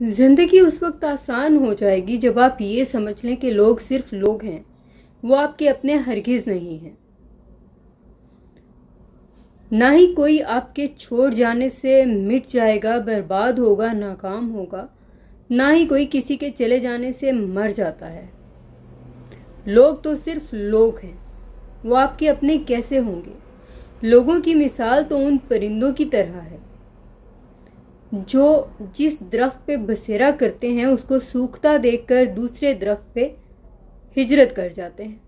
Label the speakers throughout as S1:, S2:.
S1: जिंदगी उस वक्त आसान हो जाएगी जब आप ये समझ लें कि लोग सिर्फ लोग हैं, वो आपके अपने हरगिज नहीं हैं। ना ही कोई आपके छोड़ जाने से मिट जाएगा, बर्बाद होगा, नाकाम होगा। ना ही कोई किसी के चले जाने से मर जाता है। लोग तो सिर्फ लोग हैं, वो आपके अपने कैसे होंगे। लोगों की मिसाल तो उन परिंदों की तरह है जो जिस दरख्त पे बसेरा करते हैं उसको सूखता देखकर दूसरे दरख्त पे हिजरत कर जाते हैं।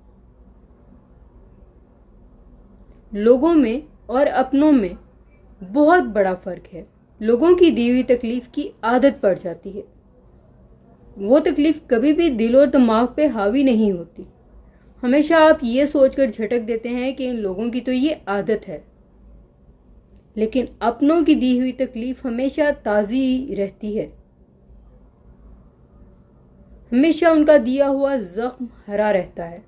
S1: लोगों में और अपनों में बहुत बड़ा फर्क है। लोगों की दी हुई तकलीफ की आदत पड़ जाती है। वो तकलीफ कभी भी दिल और दिमाग पे हावी नहीं होती। हमेशा आप ये सोचकर झटक देते हैं कि इन लोगों की तो ये आदत है, लेकिन अपनों की दी हुई तकलीफ हमेशा ताज़ी रहती है। हमेशा उनका दिया हुआ जख्म हरा रहता है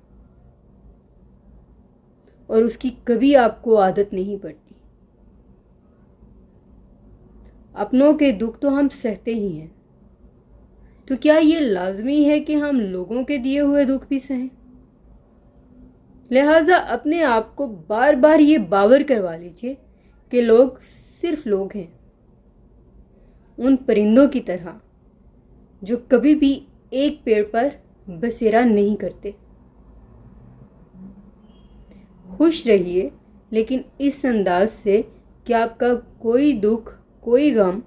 S1: और उसकी कभी आपको आदत नहीं पड़ती। अपनों के दुख तो हम सहते ही हैं, तो क्या ये लाजमी है कि हम लोगों के दिए हुए दुख भी सहें? लिहाजा अपने आप को बार बार ये बावर करवा लीजिए कि लोग सिर्फ लोग हैं, उन परिंदों की तरह जो कभी भी एक पेड़ पर बसेरा नहीं करते। खुश रहिए, लेकिन इस अंदाज से कि आपका कोई दुख, कोई गम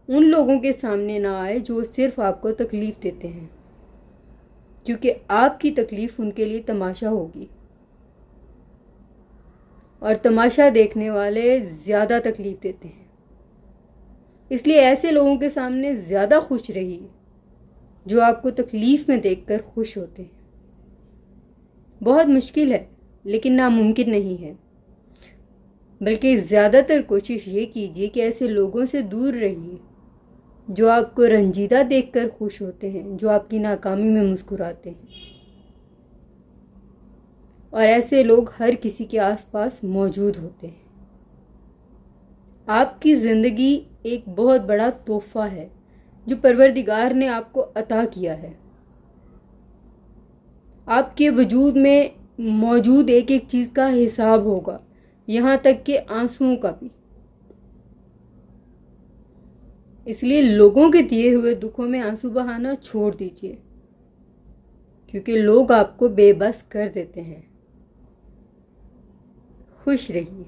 S1: उन लोगों के सामने ना आए जो सिर्फ आपको तकलीफ देते हैं, क्योंकि आपकी तकलीफ उनके लिए तमाशा होगी और तमाशा देखने वाले ज्यादा तकलीफ देते हैं। इसलिए ऐसे लोगों के सामने ज्यादा खुश रहिए जो आपको तकलीफ में देखकर खुश होते हैं। बहुत मुश्किल है, लेकिन नामुमकिन नहीं है। बल्कि ज्यादातर कोशिश ये कीजिए कि ऐसे लोगों से दूर रहिए जो आपको रंजीदा देखकर खुश होते हैं, जो आपकी नाकामी में मुस्कुराते हैं। और ऐसे लोग हर किसी के आसपास मौजूद होते हैं। आपकी जिंदगी एक बहुत बड़ा तोहफा है जो परवरदिगार ने आपको अता किया है। आपके वजूद में मौजूद एक एक चीज का हिसाब होगा, यहां तक कि आंसुओं का भी। इसलिए लोगों के दिए हुए दुखों में आंसू बहाना छोड़ दीजिए, क्योंकि लोग आपको बेबस कर देते हैं। खुश रहिए।